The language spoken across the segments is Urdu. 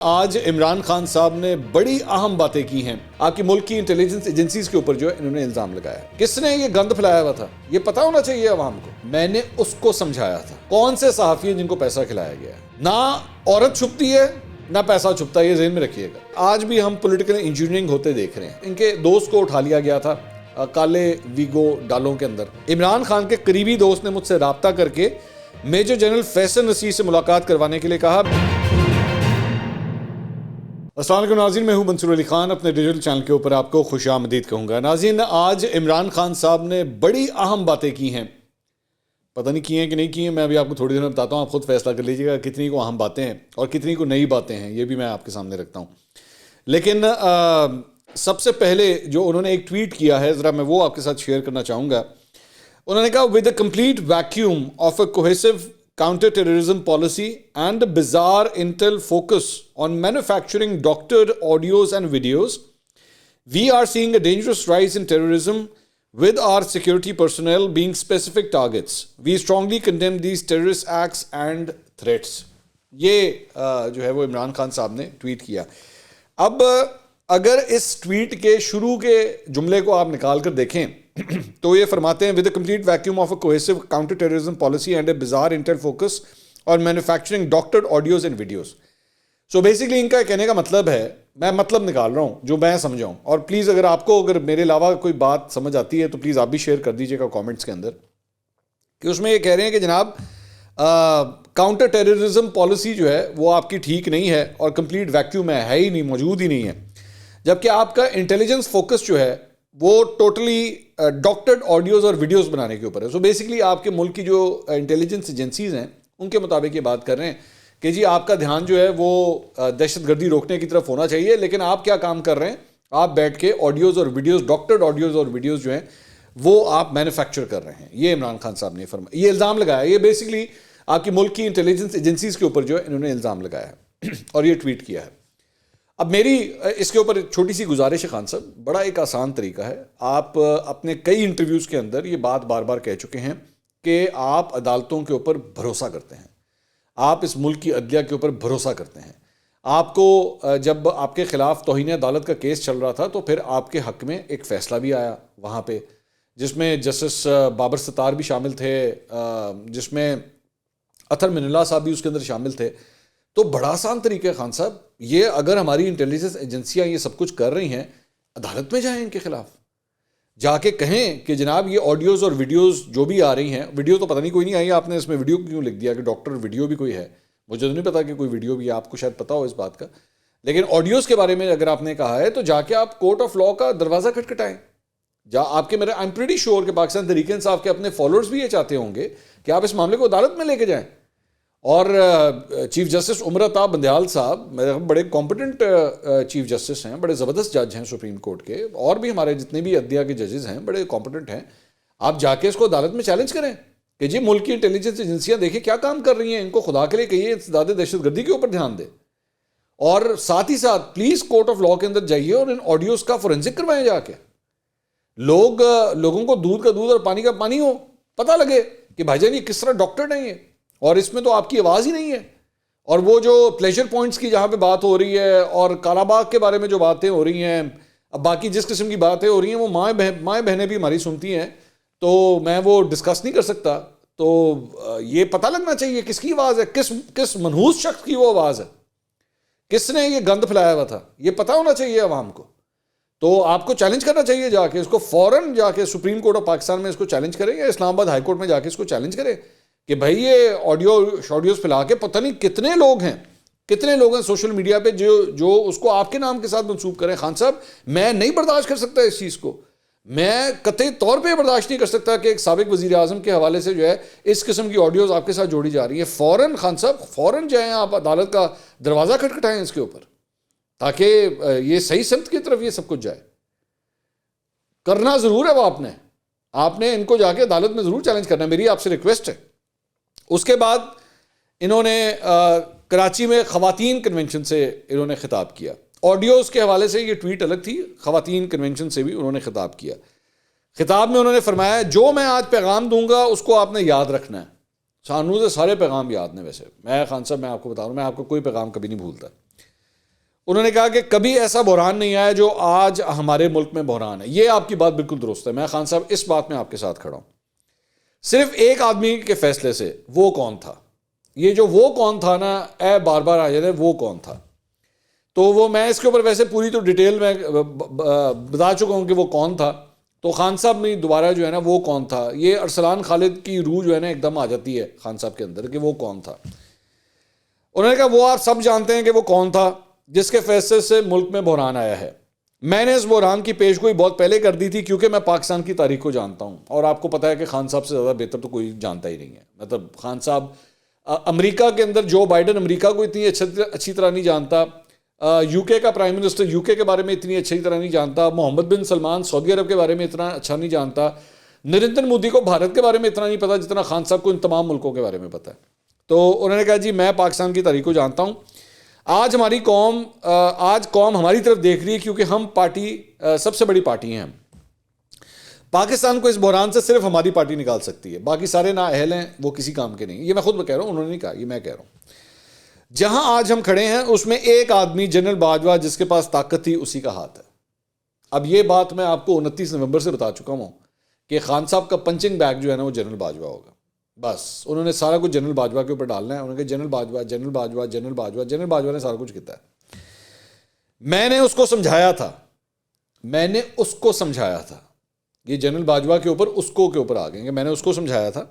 آج عمران خان صاحب نے بڑی اہم باتیں کی ہیں. آپ کی ملک کی انٹیلیجنس ایجنسیز کے اوپر جو ہے انہوں نے الزام لگایا. کس نے یہ گند پھیلایا ہوا تھا یہ پتا ہونا چاہیے عوام کو. میں نے اس کو سمجھایا تھا کون سے صحافی ہیں جن کو پیسہ کھلایا گیا ہے. نہ عورت چھپتی ہے نہ پیسہ چھپتا ہے، یہ ذہن میں رکھیے گا. آج بھی ہم پولیٹیکل انجینئرنگ ہوتے دیکھ رہے ہیں. ان کے دوست کو اٹھا لیا گیا تھا کالے ویگو ڈالوں کے اندر. عمران خان کے قریبی دوست نے مجھ سے رابطہ کر کے میجر جنرل فیصل نصیر سے ملاقات کروانے کے لیے کہا. السلام علیکم ناظرین، میں ہوں منصور علی خان. اپنے ڈیجیٹل چینل کے اوپر آپ کو خوش آمدید کہوں گا. ناظرین، آج عمران خان صاحب نے بڑی اہم باتیں کی ہیں. پتہ نہیں کی ہیں کہ نہیں کی ہیں، میں ابھی آپ کو تھوڑی دیر میں بتاتا ہوں. آپ خود فیصلہ کر لیجیے گا کتنی کو اہم باتیں ہیں اور کتنی کو نئی باتیں ہیں، یہ بھی میں آپ کے سامنے رکھتا ہوں. لیکن سب سے پہلے جو انہوں نے ایک ٹویٹ کیا ہے، ذرا میں وہ آپ کے ساتھ شیئر کرنا چاہوں گا. انہوں نے کہا with a complete vacuum of a cohesive counter terrorism policy and a bizarre intel focus on manufacturing doctored audios and videos, we are seeing a dangerous rise in terrorism with our security personnel being specific targets. We strongly condemn these terrorist acts and threats. یہ جو ہے وہ عمران خان صاحب نے ٹویٹ کیا. اب اگر اس ٹویٹ کے شروع کے جملے کو آپ نکال کر دیکھیں تو یہ فرماتے ہیں with a complete vacuum of a cohesive counter terrorism policy and a bizarre intel focus on manufacturing doctored audios and videos. So basically ان کا کہنے کا مطلب ہے، میں مطلب نکال رہا ہوں جو میں سمجھاؤں، اور پلیز اگر میرے علاوہ کوئی بات سمجھ آتی ہے تو پلیز آپ بھی شیئر کر دیجیے گا کامنٹس کے اندر، کہ اس میں یہ کہہ رہے ہیں کہ جناب کاؤنٹر ٹیررزم پالیسی جو ہے وہ آپ کی ٹھیک نہیں ہے اور کمپلیٹ ویکیوم ہے ہی نہیں، موجود ہی نہیں ہے. جبکہ آپ کا انٹیلیجنس فوکس جو ہے وہ ٹوٹلی ڈاکٹرڈ آڈیوز اور ویڈیوز بنانے کے اوپر ہے. سو بیسکلی آپ کے ملک کی جو انٹیلیجنس ایجنسیز ہیں ان کے مطابق یہ بات کر رہے ہیں کہ جی آپ کا دھیان جو ہے وہ دہشت گردی روکنے کی طرف ہونا چاہیے، لیکن آپ کیا کام کر رہے ہیں؟ آپ بیٹھ کے آڈیوز اور ویڈیوز، ڈاکٹرڈ آڈیوز اور ویڈیوز جو ہیں وہ آپ مینوفیکچر کر رہے ہیں. یہ عمران خان صاحب نے فرمایا، یہ الزام لگایا. یہ بیسکلی آپ کی ملک کی انٹیلیجنس ایجنسیز کے اوپر جو ہے انہوں نے الزام لگایا ہے اور یہ ٹویٹ کیا ہے. اب میری اس کے اوپر چھوٹی سی گزارش ہے خان صاحب، بڑا ایک آسان طریقہ ہے. آپ اپنے کئی انٹرویوز کے اندر یہ بات بار بار کہہ چکے ہیں کہ آپ عدالتوں کے اوپر بھروسہ کرتے ہیں، آپ اس ملک کی عدلیہ کے اوپر بھروسہ کرتے ہیں. آپ کو جب آپ کے خلاف توہین عدالت کا کیس چل رہا تھا تو پھر آپ کے حق میں ایک فیصلہ بھی آیا وہاں پہ، جس میں جسٹس بابر ستار بھی شامل تھے، جس میں اطہر من اللہ صاحب بھی اس کے اندر شامل تھے. تو بڑا آسان طریقہ ہے خان صاحب، یہ اگر ہماری انٹیلیجنس ایجنسیاں یہ سب کچھ کر رہی ہیں، عدالت میں جائیں ان کے خلاف، جا کے کہیں کہ جناب یہ آڈیوز اور ویڈیوز جو بھی آ رہی ہیں، ویڈیو تو پتہ نہیں کوئی نہیں آئی، آپ نے اس میں ویڈیو کیوں لکھ دیا کہ ڈاکٹر ویڈیو بھی کوئی ہے؟ مجھے تو نہیں پتا کہ کوئی ویڈیو بھی ہے، آپ کو شاید پتا ہو اس بات کا. لیکن آڈیوز کے بارے میں اگر آپ نے کہا ہے تو جا کے آپ کورٹ آف لا کا دروازہ کھٹکھٹائیں. آپ کے میرے آئی ایم پریٹی شیور کہ پاکستان تحریک انصاف کے اپنے فالوورز بھی یہ چاہتے ہوں گے کہ آپ اس معاملے کو عدالت میں لے کے جائیں. اور چیف جسٹس عمر عطا بندیال صاحب بڑے کمپٹنٹ چیف جسٹس ہیں، بڑے زبردست جج ہیں سپریم کورٹ کے، اور بھی ہمارے جتنے بھی عدلیہ کے ججز ہیں بڑے کمپٹنٹ ہیں. آپ جا کے اس کو عدالت میں چیلنج کریں کہ جی ملک کی انٹیلیجنس ایجنسیاں دیکھیں کیا کام کر رہی ہیں، ان کو خدا کے لیے کہیے انسداد دہشت گردی کے اوپر دھیان دے. اور ساتھ ہی ساتھ پلیز کورٹ آف لا کے اندر جائیے اور ان آڈیوز کا فورینسک کروائیں. جا کے لوگوں کو دودھ کا دودھ اور پانی کا پانی ہو، پتہ لگے کہ بھائی جان یہ کس طرح ڈاکٹرڈ ہیں یہ، اور اس میں تو آپ کی آواز ہی نہیں ہے. اور وہ جو پلیجر پوائنٹس کی جہاں پہ بات ہو رہی ہے اور کالا باغ کے بارے میں جو باتیں ہو رہی ہیں، اب باقی جس قسم کی باتیں ہو رہی ہیں وہ مائیں بہنیں بھی ہماری سنتی ہیں، تو میں وہ ڈسکس نہیں کر سکتا. تو یہ پتہ لگنا چاہیے کس کی آواز ہے، کس منحوس شخص کی وہ آواز ہے، کس نے یہ گند پھیلایا ہوا تھا، یہ پتہ ہونا چاہیے عوام کو. تو آپ کو چیلنج کرنا چاہیے جا کے اس کو، فوراً جا کے سپریم کورٹ آف پاکستان میں اس کو چیلنج کریں یا اسلام آباد ہائی کورٹ میں جا کے اس کو چیلنج کریں کہ بھائی یہ آڈیوز پھیلا کے پتہ نہیں کتنے لوگ ہیں سوشل میڈیا پہ جو اس کو آپ کے نام کے ساتھ منسوب کریں. خان صاحب میں نہیں برداشت کر سکتا اس چیز کو، میں قطعی طور پہ برداشت نہیں کر سکتا کہ ایک سابق وزیر اعظم کے حوالے سے جو ہے اس قسم کی آڈیوز آپ کے ساتھ جوڑی جا رہی ہیں. فوراً خان صاحب فوراً جائیں، آپ عدالت کا دروازہ کھٹکھٹائیں اس کے اوپر، تاکہ یہ صحیح سمت کی طرف یہ سب کچھ جائے. کرنا ضرور ہے وہ آپ نے ان کو جا کے عدالت میں ضرور چیلنج کرنا ہے، میری آپ سے ریکویسٹ ہے. اس کے بعد انہوں نے کراچی میں خواتین کنونشن سے انہوں نے خطاب کیا. آڈیوز کے حوالے سے یہ ٹویٹ الگ تھی، خواتین کنونشن سے بھی انہوں نے خطاب کیا. خطاب میں انہوں نے فرمایا جو میں آج پیغام دوں گا اس کو آپ نے یاد رکھنا ہے. سانو سے سارے پیغام یاد نے، ویسے میں خان صاحب میں آپ کو بتا رہا ہوں، میں آپ کو کوئی پیغام کبھی نہیں بھولتا. انہوں نے کہا کہ کبھی ایسا بحران نہیں آیا جو آج ہمارے ملک میں بحران ہے. یہ آپ کی بات بالکل درست ہے. میں خان صاحب اس بات میں آپ کے ساتھ کھڑا ہوں. صرف ایک آدمی کے فیصلے سے. وہ کون تھا؟ یہ جو وہ کون تھا نا، اے بار بار آ جاتے ہیں وہ کون تھا. تو وہ میں اس کے اوپر ویسے پوری تو ڈیٹیل میں بتا چکا ہوں کہ وہ کون تھا. تو خان صاحب میں دوبارہ جو ہے نا وہ کون تھا، یہ ارسلان خالد کی روح جو ہے نا ایک دم آ جاتی ہے خان صاحب کے اندر کہ وہ کون تھا. انہوں نے کہا وہ آپ سب جانتے ہیں کہ وہ کون تھا جس کے فیصلے سے ملک میں بحران آیا ہے. میں نے اس بحران کی پیشگوئی بہت پہلے کر دی تھی کیونکہ میں پاکستان کی تاریخ کو جانتا ہوں، اور آپ کو پتا ہے کہ خان صاحب سے زیادہ بہتر تو کوئی جانتا ہی نہیں ہے. مطلب خان صاحب امریکہ کے اندر جو بائیڈن امریکہ کو اتنی اچھی طرح نہیں جانتا، یو کے کا پرائم منسٹر یو کے بارے میں اتنی اچھی طرح نہیں جانتا، محمد بن سلمان سعودی عرب کے بارے میں اتنا اچھا نہیں جانتا، نریندر مودی کو بھارت کے بارے میں اتنا نہیں پتا جتنا خان صاحب کو ان تمام ملکوں کے بارے میں پتا ہے. تو انہوں نے کہا جی میں پاکستان کی تاریخ کو جانتا ہوں. آج ہماری قوم ہماری طرف دیکھ رہی ہے کیونکہ ہم پارٹی سب سے بڑی پارٹی ہیں. ہم پاکستان کو اس بحران سے صرف ہماری پارٹی نکال سکتی ہے، باقی سارے نااہل ہیں، وہ کسی کام کے نہیں. یہ میں خود کہہ رہا ہوں، انہوں نے نہیں کہا، یہ میں کہہ رہا ہوں. جہاں آج ہم کھڑے ہیں اس میں ایک آدمی جنرل باجوہ جس کے پاس طاقت تھی اسی کا ہاتھ ہے. اب یہ بات میں آپ کو 29 نومبر سے بتا چکا ہوں کہ خان صاحب کا پنچنگ بیگ جو ہے نا وہ جنرل باجوہ ہوگا. بس انہوں نے سارا کچھ جنرل باجوہ کے اوپر ڈالنا ہے. انہوں نے کہا general Bajwa general Bajwa general Bajwa, general Bajwa نے سارا کچھ کیا ہے. میں نے اس کو سمجھایا تھا یہ جنرل باجوہ کے اوپر اس کے اوپر آ گئے کہ میں نے اس کو سمجھایا تھا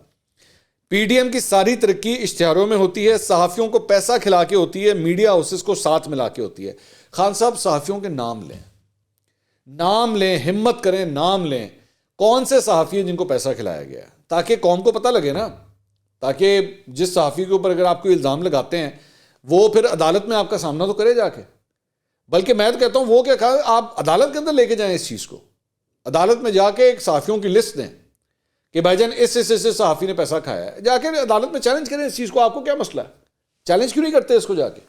پی ڈی ایم کی ساری ترقی اشتہاروں میں ہوتی ہے، صحافیوں کو پیسہ کھلا کے ہوتی ہے، میڈیا ہاؤسز کو ساتھ ملا کے ہوتی ہے. خان صاحب صحافیوں کے نام لیں، ہمت کریں، نام لیں. کون سے صحافی ہیں جن کو پیسہ کھلایا گیا ہے، تاکہ قوم کو پتہ لگے نا. تاکہ جس صحافی کے اوپر اگر آپ کو الزام لگاتے ہیں وہ پھر عدالت میں آپ کا سامنا تو کرے جا کے. بلکہ میں تو کہتا ہوں وہ کیا کہا، آپ عدالت کے اندر لے کے جائیں اس چیز کو. عدالت میں جا کے ایک صحافیوں کی لسٹ دیں کہ بھائی جان اس صحافی نے پیسہ کھایا ہے، جا کے عدالت میں چیلنج کریں اس چیز کو. آپ کو کیا مسئلہ ہے؟ چیلنج کیوں نہیں کرتے اس کو جا کے؟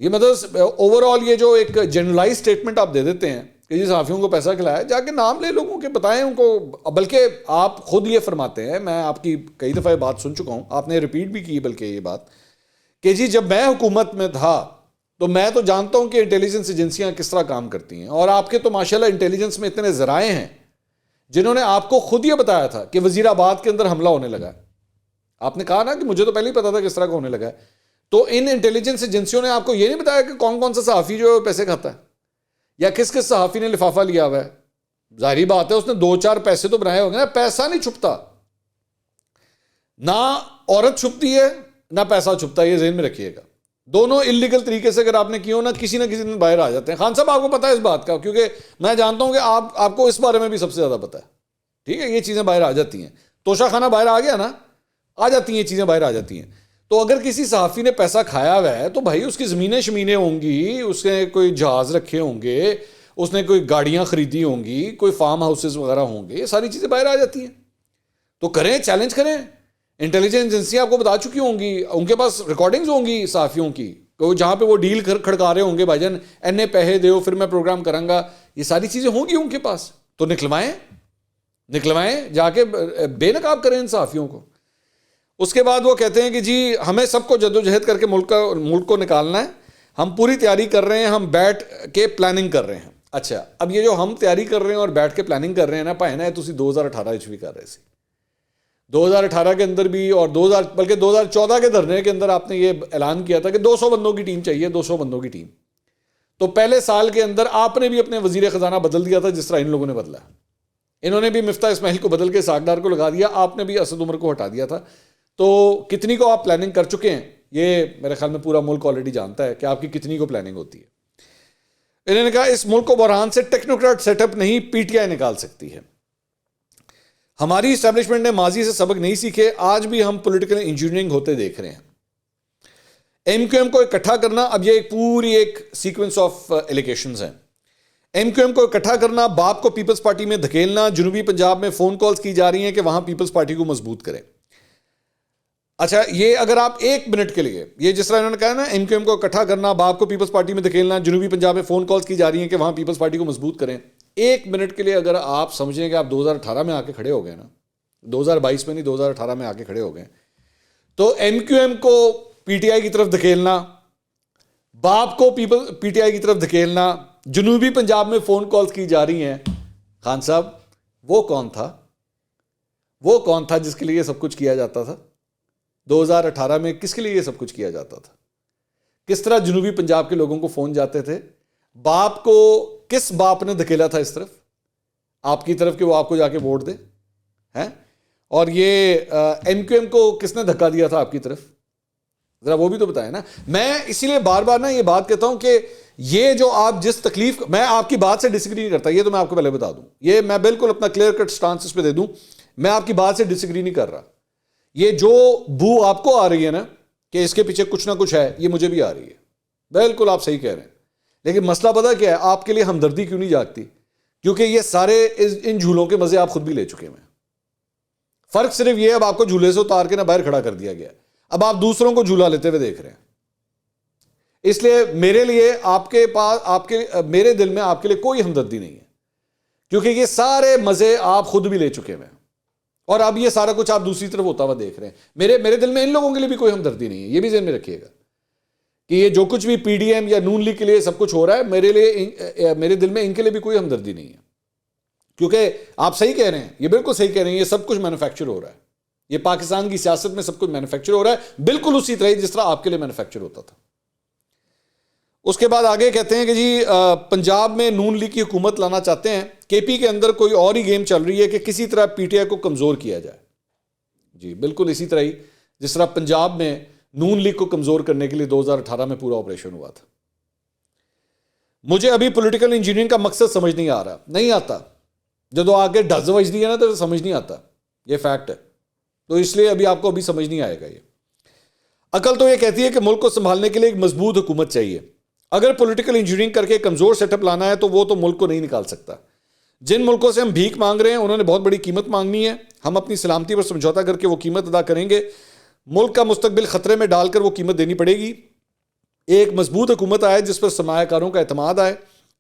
یہ مطلب اوور آل یہ جو ایک جنرلائز اسٹیٹمنٹ آپ دے دیتے ہیں کہ جی صحافیوں کو پیسہ کھلایا، جا کے نام لے لوگوں کے، بتائیں ان کو. بلکہ آپ خود یہ فرماتے ہیں، میں آپ کی کئی دفعہ یہ بات سن چکا ہوں، آپ نے ریپیٹ بھی کی بلکہ یہ بات کہ جی جب میں حکومت میں تھا تو میں تو جانتا ہوں کہ انٹیلیجنس ایجنسیاں کس طرح کام کرتی ہیں. اور آپ کے تو ماشاءاللہ انٹیلیجنس میں اتنے ذرائع ہیں جنہوں نے آپ کو خود یہ بتایا تھا کہ وزیر آباد کے اندر حملہ ہونے لگا ہے. آپ نے کہا نا کہ مجھے تو پہلے ہی پتا تھا کس طرح کا ہونے لگا ہے. تو ان انٹیلیجنس ایجنسیوں نے آپ کو یہ نہیں بتایا کہ کون کون سا صحافی جو پیسے کھاتا ہے یا کس کس صحافی نے لفافہ لیا ہوا ہے. ظاہری بات ہے اس نے 2-4 پیسے تو بنائے ہوں گے نا. پیسہ نہیں چھپتا، نہ عورت چھپتی ہے نہ پیسہ چھپتا ہے، یہ ذہن میں رکھیے گا. دونوں اللیگل طریقے سے اگر آپ نے کیا ہو نا، کسی نہ کسی دن باہر آ جاتے ہیں. خان صاحب آپ کو پتا ہے اس بات کا، کیونکہ میں جانتا ہوں کہ آپ کو اس بارے میں بھی سب سے زیادہ پتا ہے. ٹھیک ہے، یہ چیزیں باہر آ جاتی ہیں. توشہ خانہ باہر آ گیا نا، آ جاتی ہیں چیزیں باہر آ جاتی ہیں. تو اگر کسی صحافی نے پیسہ کھایا ہوا ہے تو بھائی اس کی زمینیں شمینیں ہوں گی، اس نے کوئی جہاز رکھے ہوں گے، اس نے کوئی گاڑیاں خریدی ہوں گی، کوئی فارم ہاؤسز وغیرہ ہوں گے، یہ ساری چیزیں باہر آ جاتی ہیں. تو کریں، چیلنج کریں. انٹیلیجنس ایجنسیاں آپ کو بتا چکی ہوں گی، ان کے پاس ریکارڈنگز ہوں گی صحافیوں کی، جہاں پہ وہ ڈیل کھڑکا رہے ہوں گے، بھائی جان اینے پیسے دیو پھر میں پروگرام کروں گا. یہ ساری چیزیں ہوں گی ان کے پاس. تو نکلوائیں جا کے، بے نقاب کریں ان صحافیوں کو. اس کے بعد وہ کہتے ہیں کہ جی ہمیں سب کو جدوجہد کر کے ملک کو نکالنا ہے، ہم پوری تیاری کر رہے ہیں، ہم بیٹھ کے پلاننگ کر رہے ہیں. اچھا، اب یہ جو ہم تیاری کر رہے ہیں اور بیٹھ کے پلاننگ کر رہے ہیں نا، پائے نا تسی 2018 بھی کر رہے سی. 2018 کے اندر بھی اور بلکہ 2014 کے دھرنے کے اندر آپ نے یہ اعلان کیا تھا کہ 200 بندوں کی ٹیم چاہیے، 200 بندوں کی ٹیم. تو پہلے سال کے اندر آپ نے بھی اپنے وزیر خزانہ بدل دیا تھا جس طرح ان لوگوں نے بدلا. انہوں نے بھی مفتاح اسماعیل کو بدل کے ساکھ ڈار کو لگا دیا، آپ نے بھی اسد عمر کو ہٹا دیا تھا. تو کتنی کو آپ پلاننگ کر چکے ہیں یہ میرے خیال میں پورا ملک آلریڈی جانتا ہے کہ آپ کی کتنی کو پلاننگ ہوتی ہے. انہوں نے کہا اس ملک کو بحران سے ٹیکنوکریٹ سیٹ اپ نہیں پی ٹی آئی نکال سکتی ہے. ہماری اسٹیبلشمنٹ نے ماضی سے سبق نہیں سیکھے، آج بھی ہم پولیٹیکل انجینئرنگ ہوتے دیکھ رہے ہیں. ایم کیو ایم کو اکٹھا کرنا، اب یہ پوری ایک سیکوینس آف ایلیگیشنز ہیں. ایم کیو ایم کو اکٹھا کرنا، باپ کو پیپلز پارٹی میں دھکیلنا، جنوبی پنجاب میں فون کالز کی جا رہی ہیں کہ وہاں پیپلز پارٹی کو مضبوط کریں. اچھا، یہ اگر آپ 1 منٹ کے لیے، یہ جس طرح انہوں نے کہا نا ایم کیو ایم کو اکٹھا کرنا، باپ کو پیپلز پارٹی میں دھکیلنا، جنوبی پنجاب میں فون کالز کی جا رہی ہیں کہ وہاں پیپلز پارٹی کو مضبوط کریں. 1 منٹ کے لیے اگر آپ سمجھیں کہ آپ 2018 میں آ کے کھڑے ہو گئے نا، 2022 میں نہیں 2018 میں آ کے کھڑے ہو گئے، تو ایم کیو ایم کو پی ٹی آئی کی طرف دھکیلنا، باپ کو پی ٹی آئی کی طرف دھکیلنا, جنوبی پنجاب میں فون کالز کی جا رہی ہیں. خان صاحب وہ کون تھا جس کے لیے یہ سب کچھ کیا جاتا تھا؟ 2018 میں کس کے لیے یہ سب کچھ کیا جاتا تھا؟ کس طرح جنوبی پنجاب کے لوگوں کو فون جاتے تھے؟ باپ کو کس باپ نے دھکیلا تھا اس طرف, آپ کی طرف, کہ وہ آپ کو جا کے ووٹ دے ہیں؟ اور یہ ایم کیو ایم کو کس نے دھکا دیا تھا آپ کی طرف؟ ذرا وہ بھی تو بتائیں نا. میں اسی لیے بار بار نا یہ بات کہتا ہوں کہ یہ جو آپ جس تکلیف, میں آپ کی بات سے ڈس ایگری نہیں کرتا, یہ تو میں آپ کو پہلے بتا دوں, یہ میں بالکل اپنا کلیئر کٹ سٹانس اس پہ دے دوں, میں آپ کی بات سے ڈس ایگری نہیں کر رہا. یہ جو بو آپ کو آ رہی ہے نا کہ اس کے پیچھے کچھ نہ کچھ ہے, یہ مجھے بھی آ رہی ہے, بالکل آپ صحیح کہہ رہے ہیں. لیکن مسئلہ پتہ کیا ہے, آپ کے لیے ہمدردی کیوں نہیں جاگتی؟ کیونکہ یہ سارے ان جھولوں کے مزے آپ خود بھی لے چکے ہیں. فرق صرف یہ ہے, اب آپ کو جھولے سے اتار کے نہ باہر کھڑا کر دیا گیا, اب آپ دوسروں کو جھولا لیتے ہوئے دیکھ رہے ہیں. اس لیے میرے لیے میرے دل میں آپ کے لیے کوئی ہمدردی نہیں ہے, کیونکہ یہ سارے مزے آپ خود بھی لے چکے ہیں, اور اب یہ سارا کچھ آپ دوسری طرف ہوتا ہوا دیکھ رہے ہیں. میرے دل میں ان لوگوں کے لیے بھی کوئی ہمدردی نہیں ہے, یہ بھی ذہن میں رکھیے گا کہ یہ جو کچھ بھی پی ڈی ایم یا نون لیگ کے لیے سب کچھ ہو رہا ہے, میرے دل میں ان کے لیے بھی کوئی ہمدردی نہیں ہے. کیونکہ آپ صحیح کہہ رہے ہیں, یہ بالکل صحیح کہہ رہے ہیں, یہ سب کچھ مینوفیکچر ہو رہا ہے, یہ پاکستان کی سیاست میں سب کچھ مینوفیکچر ہو رہا ہے, بالکل اسی طرح جس طرح آپ کے لیے مینوفیکچر ہوتا تھا. اس کے بعد آگے کہتے ہیں کہ جی پنجاب میں نون لیگ کی حکومت لانا چاہتے ہیں, کے پی کے اندر کوئی اور ہی گیم چل رہی ہے کہ کسی طرح پی ٹی آئی کو کمزور کیا جائے. جی بالکل اسی طرح ہی جس طرح پنجاب میں نون لیگ کو کمزور کرنے کے لیے 2018 میں پورا آپریشن ہوا تھا. مجھے ابھی پولیٹیکل انجینئرنگ کا مقصد سمجھ نہیں آ رہا, نہیں آتا. جب آگے ڈھز وج دیا نا تو سمجھ نہیں آتا, یہ فیکٹ ہے. تو اس لیے ابھی آپ کو ابھی سمجھ نہیں آئے گا. یہ عقل تو یہ کہتی ہے کہ ملک کو سنبھالنے کے لیے ایک مضبوط حکومت چاہیے. اگر پولیٹیکل انجینئرنگ کر کے کمزور سیٹ اپ لانا ہے تو وہ تو ملک کو نہیں نکال سکتا. جن ملکوں سے ہم بھیک مانگ رہے ہیں انہوں نے بہت بڑی قیمت مانگنی ہے, ہم اپنی سلامتی پر سمجھوتا کر کے وہ قیمت ادا کریں گے. ملک کا مستقبل خطرے میں ڈال کر وہ قیمت دینی پڑے گی. ایک مضبوط حکومت آئے جس پر سرمایہ کاروں کا اعتماد آئے,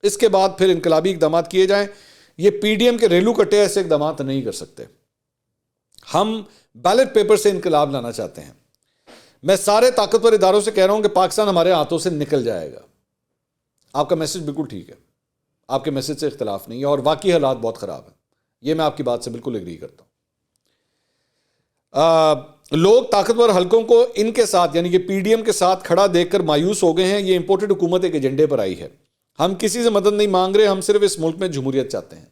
اس کے بعد پھر انقلابی اقدامات کیے جائیں. یہ پی ڈی ایم کے ریلو کٹے ایسے اقدامات نہیں کر سکتے. ہم بیلٹ پیپر سے انقلاب لانا چاہتے ہیں. میں سارے طاقتور اداروں سے کہہ رہا ہوں کہ پاکستان ہمارے ہاتھوں سے نکل جائے گا. آپ کا میسج بالکل ٹھیک ہے, آپ کے میسج سے اختلاف نہیں ہے, اور واقعی حالات بہت خراب ہیں, یہ میں آپ کی بات سے بالکل ایگری کرتا ہوں. لوگ طاقتور حلقوں کو ان کے ساتھ یعنی کہ پی ڈی ایم کے ساتھ کھڑا دیکھ کر مایوس ہو گئے ہیں. یہ امپورٹڈ حکومت ایک ایجنڈے پر آئی ہے. ہم کسی سے مدد نہیں مانگ رہے, ہم صرف اس ملک میں جمہوریت چاہتے ہیں.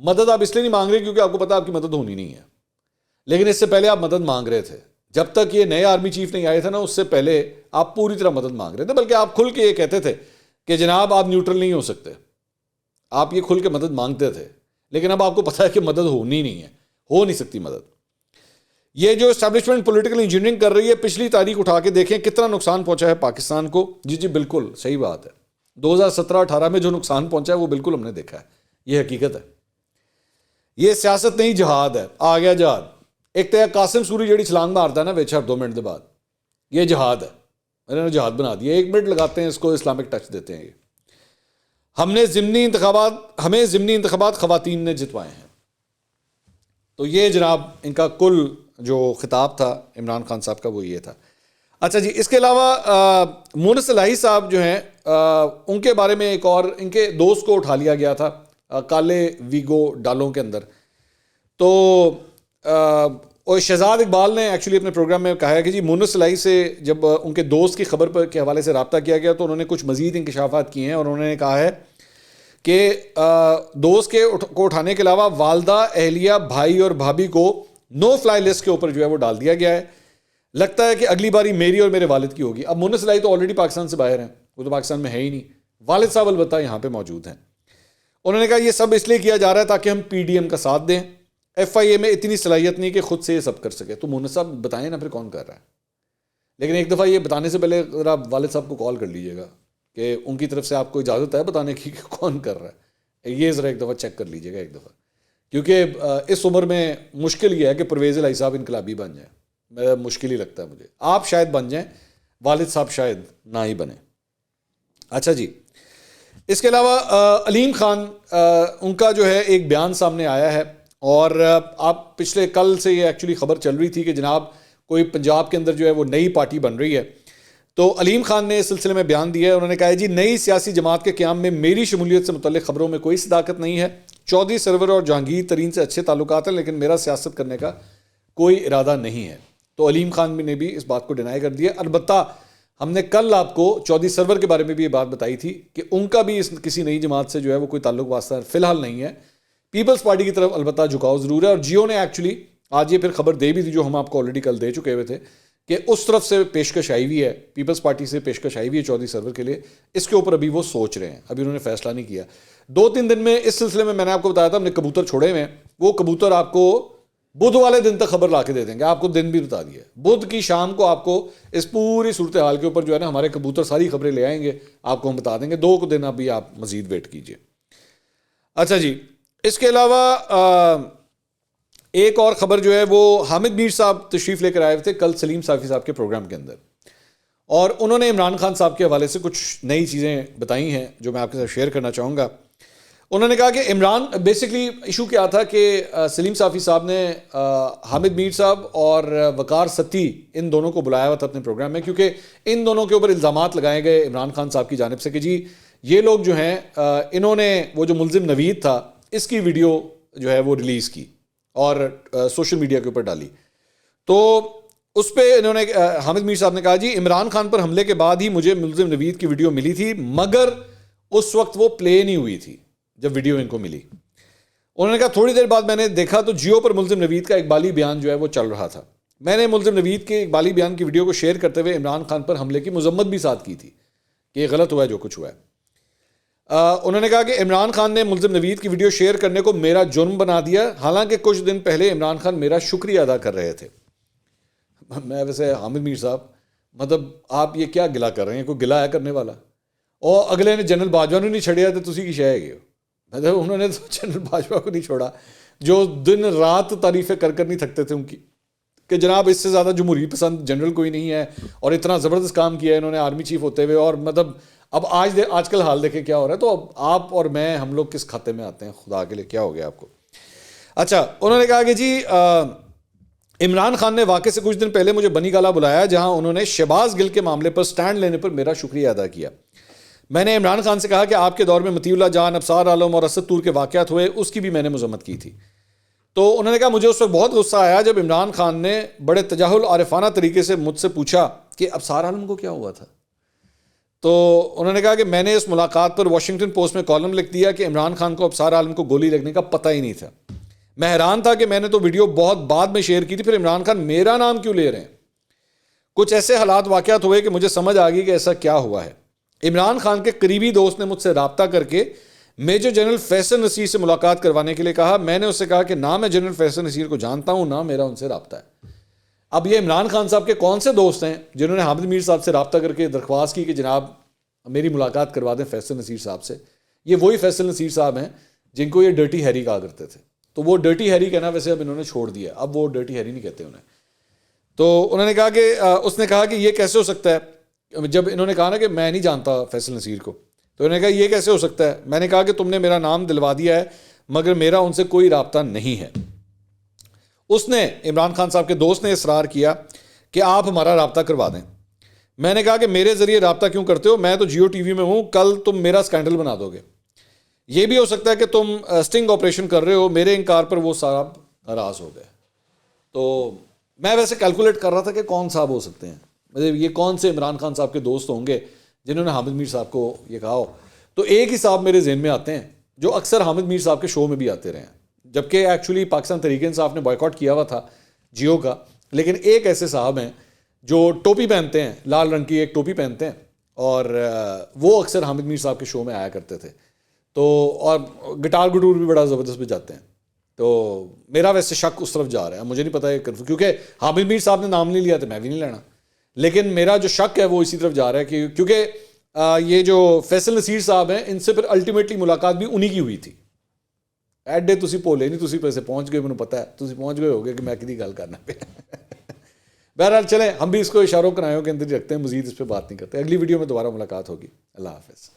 مدد آپ اس لیے نہیں مانگ رہے کیونکہ آپ کو پتا آپ کی مدد ہونی نہیں ہے, لیکن اس سے پہلے آپ مدد مانگ رہے تھے. جب تک یہ نئے آرمی چیف نہیں آئے تھے نا, اس سے پہلے آپ پوری طرح مدد مانگ رہے تھے, بلکہ آپ کھل کے یہ کہتے تھے کہ جناب آپ نیوٹرل نہیں ہو سکتے. آپ یہ کھل کے مدد مانگتے تھے, لیکن اب آپ کو پتا ہے کہ مدد ہونی نہیں ہے, ہو نہیں سکتی مدد. یہ جو اسٹیبلشمنٹ پولیٹیکل انجینئرنگ کر رہی ہے, پچھلی تاریخ اٹھا کے دیکھیں کتنا نقصان پہنچا ہے پاکستان کو. جی بالکل صحیح بات ہے, 2017-18 میں جو نقصان پہنچا ہے وہ بالکل ہم نے دیکھا ہے, یہ حقیقت ہے. یہ سیاست نہیں جہاد ہے. آ گیا جہاد. ایک تو قاسم سوری جڑی چھلانگ مارتا ہے نا ویچ 2 منٹ کے بعد, یہ جہاد ہے. انہوں نے جہاد بنا دیا. 1 منٹ لگاتے ہیں اس کو, اسلامک ٹچ دیتے ہیں. یہ ہمیں ضمنی انتخابات خواتین نے جتوائے ہیں. تو یہ جناب ان کا کل جو خطاب تھا عمران خان صاحب کا وہ یہ تھا. اچھا جی, اس کے علاوہ مونس الہی صاحب جو ہیں ان کے بارے میں ایک اور ان کے دوست کو اٹھا لیا گیا تھا کالے ویگو ڈالوں کے اندر. تو شہزاد اقبال نے ایکچولی اپنے پروگرام میں کہا ہے کہ جی مونس الہی سے جب ان کے دوست کی خبر کے حوالے سے رابطہ کیا گیا تو انہوں نے کچھ مزید انکشافات کیے ہیں, اور انہوں نے کہا ہے کہ دوست کو اٹھانے کے علاوہ والدہ, اہلیہ, بھائی اور بھابھی کو نو فلائی لسٹ کے اوپر جو ہے وہ ڈال دیا گیا ہے. لگتا ہے کہ اگلی باری میری اور میرے والد کی ہوگی. اب مونس الہی تو آلریڈی پاکستان سے باہر ہیں, وہ تو پاکستان میں ہے ہی نہیں. والد صاحب البتہ یہاں پہ موجود ہیں. انہوں نے کہا یہ سب اس لیے کیا جا رہا ہے تاکہ ہم پی ڈی ایم کا ساتھ دیں. ایف آئی اے میں اتنی صلاحیت نہیں کہ خود سے یہ سب کر سکے. تو مونس صاحب بتائیں نا پھر کون کر رہا ہے. لیکن ایک دفعہ یہ بتانے سے پہلے ذرا والد صاحب کو کال کر لیجیے گا کہ ان کی طرف سے آپ کو اجازت ہے بتانے کی کہ کون کر رہا ہے. یہ ذرا ایک دفعہ چیک کر لیجیے گا ایک دفعہ, کیونکہ اس عمر میں مشکل یہ ہے کہ پرویز الہی صاحب انقلابی بن جائیں. مشکل ہی لگتا ہے مجھے. آپ شاید بن جائیں, والد صاحب شاید نہ ہی بنے. اچھا جی, اس کے علاوہ علیم خان ان کا جو ہے ایک بیان سامنے آیا ہے, اور آپ پچھلے کل سے یہ ایکچولی خبر چل رہی تھی کہ جناب کوئی پنجاب کے اندر جو ہے وہ نئی پارٹی بن رہی ہے. تو علیم خان نے اس سلسلے میں بیان دیا ہے. انہوں نے کہا ہے جی نئی سیاسی جماعت کے قیام میں میری شمولیت سے متعلق خبروں میں کوئی صداقت نہیں ہے. چودھری سرور اور جہانگیر ترین سے اچھے تعلقات ہیں لیکن میرا سیاست کرنے کا کوئی ارادہ نہیں ہے. تو علیم خان نے بھی اس بات کو ڈینائی کر دیا. البتہ ہم نے کل آپ کو چودھری سرور کے بارے میں بھی یہ بات بتائی تھی کہ ان کا بھی کسی نئی جماعت سے جو ہے وہ کوئی تعلق واسطہ فی الحال نہیں ہے. پیپلز پارٹی کی طرف البتہ جھکاؤ ضرور ہے. اور جیو نے ایکچولی آج یہ پھر خبر دے بھی تھی جو ہم آپ کو آلریڈی کل دے چکے ہوئے تھے کہ اس طرف سے پیشکش آئی ہوئی ہے, پیپلز پارٹی سے پیشکش آئی ہوئی ہے چودھری سرور کے لیے. اس کے اوپر ابھی وہ سوچ رہے ہیں, ابھی انہوں نے فیصلہ نہیں کیا. 2-3 دن میں اس سلسلے میں نے آپ کو بتایا تھا ہم نے کبوتر چھوڑے ہوئے ہیں, وہ کبوتر آپ کو بدھ والے دن تک خبر لا کے دے دیں گے. آپ کو دن بھی بتا دیا, بدھ کی شام کو آپ کو اس پوری صورتحال کے اوپر جو ہے نا ہمارے کبوتر ساری خبریں لے آئیں گے, آپ کو ہم بتا دیں گے. 2 دن ابھی آپ مزید ویٹ کیجئے. اچھا جی, اس کے علاوہ ایک اور خبر جو ہے وہ حامد میر صاحب تشریف لے کر آئے تھے کل سلیم صافی صاحب کے پروگرام کے اندر, اور انہوں نے عمران خان صاحب کے حوالے سے کچھ نئی چیزیں بتائی ہیں جو میں آپ کے ساتھ شیئر کرنا چاہوں گا. انہوں نے کہا کہ عمران بیسکلی ایشو کیا تھا کہ سلیم صافی صاحب نے حامد میر صاحب اور وقار ستی ان دونوں کو بلایا ہوا تھا اپنے پروگرام میں, کیونکہ ان دونوں کے اوپر الزامات لگائے گئے عمران خان صاحب کی جانب سے کہ جی یہ لوگ جو ہیں انہوں نے وہ جو ملزم نوید تھا اس کی ویڈیو جو ہے وہ ریلیز کی اور سوشل میڈیا کے اوپر ڈالی. تو اس پہ انہوں نے حامد میر صاحب نے کہا جی عمران خان پر حملے کے بعد ہی مجھے ملزم نوید کی ویڈیو ملی تھی مگر اس وقت وہ پلے نہیں ہوئی تھی جب ویڈیو ان کو ملی. انہوں نے کہا تھوڑی دیر بعد میں نے دیکھا تو جیو پر ملزم نوید کا اقبالی بیان جو ہے وہ چل رہا تھا. میں نے ملزم نوید کے اقبالی بیان کی ویڈیو کو شیئر کرتے ہوئے عمران خان پر حملے کی مذمت بھی ساتھ کی تھی کہ یہ غلط ہوا ہے جو کچھ ہوا ہے. انہوں نے کہا کہ عمران خان نے ملزم نوید کی ویڈیو شیئر کرنے کو میرا جرم بنا دیا, حالانکہ کچھ دن پہلے عمران خان میرا شکریہ ادا کر رہے تھے. میں ویسے حامد میر صاحب مطلب آپ یہ کیا گلا کر رہے ہیں, کوئی گلا ہے کرنے والا؟ اور اگلے نے جنرل باجوہ نے نہیں چھڑیا تو تسی کی شے ہے. مطلب انہوں نے تو جنرل باجوہ کو نہیں چھوڑا جو دن رات تعریفیں کر نہیں تھکتے تھے ان کی کہ جناب اس سے زیادہ جمہوری پسند جنرل کوئی نہیں ہے اور اتنا زبردست کام کیا ہے انہوں نے آرمی چیف ہوتے ہوئے. اور مطلب اب آج کل حال دیکھیں کیا ہو رہا ہے. تو اب آپ اور میں ہم لوگ کس کھاتے میں آتے ہیں خدا کے لیے, کیا ہو گیا آپ کو؟ اچھا, انہوں نے کہا کہ جی عمران خان نے واقعے سے کچھ دن پہلے مجھے بنی گالہ بلایا جہاں انہوں نے شہباز گل کے معاملے پر سٹینڈ لینے پر میرا شکریہ ادا کیا. میں نے عمران خان سے کہا کہ آپ کے دور میں مطیع اللہ جان, ابصار عالم اور اسد طور کے واقعات ہوئے, اس کی بھی میں نے مذمت کی تھی. تو انہوں نے کہا مجھے اس وقت بہت غصہ آیا جب عمران خان نے بڑے تجاہل عارفانہ طریقے سے مجھ سے پوچھا کہ ابصار عالم کو کیا ہوا تھا. تو انہوں نے کہا کہ میں نے اس ملاقات پر واشنگٹن پوسٹ میں کالم لکھ دیا کہ عمران خان کو ابصار عالم کو گولی لگنے کا پتہ ہی نہیں تھا. میں حیران تھا کہ میں نے تو ویڈیو بہت بعد میں شیئر کی تھی, پھر عمران خان میرا نام کیوں لے رہے ہیں. کچھ ایسے حالات واقعات ہوئے کہ مجھے سمجھ آ گئی کہ ایسا کیا ہوا ہے. عمران خان کے قریبی دوست نے مجھ سے رابطہ کر کے میجر جنرل فیصل نصیر سے ملاقات کروانے کے لیے کہا. میں نے اس سے کہا کہ نہ میں جنرل فیصل نصیر کو جانتا ہوں نہ میرا ان سے رابطہ ہے. اب یہ عمران خان صاحب کے کون سے دوست ہیں جنہوں نے حامد میر صاحب سے رابطہ کر کے درخواست کی کہ جناب میری ملاقات کروا دیں فیصل نصیر صاحب سے؟ یہ وہی فیصل نصیر صاحب ہیں جن کو یہ ڈرٹی ہیری کہا کرتے تھے. تو وہ ڈرٹی ہیری کہنا ویسے اب انہوں نے چھوڑ دیا, اب وہ ڈرٹی ہیری نہیں کہتے انہیں. تو انہوں نے کہا کہ اس نے کہا کہ یہ کیسے ہو سکتا ہے, جب انہوں نے کہا نا کہ میں نہیں جانتا فیصل نصیر کو, تو انہوں نے کہا یہ کیسے ہو سکتا ہے. میں نے کہا کہ تم نے میرا نام دلوا دیا ہے مگر میرا ان سے کوئی رابطہ نہیں ہے. اس نے عمران خان صاحب کے دوست نے اصرار کیا کہ آپ ہمارا رابطہ کروا دیں. میں نے کہا کہ میرے ذریعے رابطہ کیوں کرتے ہو, میں تو جیو ٹی وی میں ہوں, کل تم میرا سکینڈل بنا دو گے. یہ بھی ہو سکتا ہے کہ تم سٹنگ آپریشن کر رہے ہو. میرے انکار پر وہ صاحب ناراض ہو گئے. تو میں ویسے کیلکولیٹ کر رہا تھا کہ کون صاحب ہو سکتے ہیں, مطلب یہ کون سے عمران خان صاحب کے دوست ہوں گے جنہوں نے حامد میر صاحب کو یہ کہا ہو. تو ایک ہی صاحب میرے ذہن میں آتے ہیں جو اکثر حامد میر صاحب کے شو میں بھی آتے رہے ہیں, جبکہ ایکچولی پاکستان تحریک انصاف نے بائیکاٹ کیا ہوا تھا جیو کا, لیکن ایک ایسے صاحب ہیں جو ٹوپی پہنتے ہیں, لال رنگ کی ایک ٹوپی پہنتے ہیں, اور وہ اکثر حامد میر صاحب کے شو میں آیا کرتے تھے. تو اور گٹار گٹور بھی بڑا زبردست بجاتے ہیں. تو میرا ویسے شک اس طرف جا رہا ہے, مجھے نہیں پتا ہے کیونکہ حامد میر صاحب نے نام نہیں لیا تو میں بھی نہیں لینا, لیکن میرا جو شک ہے وہ اسی طرف جا رہا ہے کہ کیونکہ یہ جو فیصل نصیر صاحب ہیں ان سے پھر الٹیمیٹلی ملاقات بھی انہی کی ہوئی تھی. ایٹ ڈے تسی بھولے نہیں, تسی پیسے پہنچ گئے, مجھے پتا ہے تسی پہنچ گئے ہوگے کہ میں کدی گل کرنا پہ. بہرحال چلیں ہم بھی اس کو اشاروں کنایوں کے اندر ہی رکھتے ہیں, مزید اس پہ بات نہیں کرتے. اگلی ویڈیو میں دوبارہ ملاقات ہوگی. اللہ حافظ.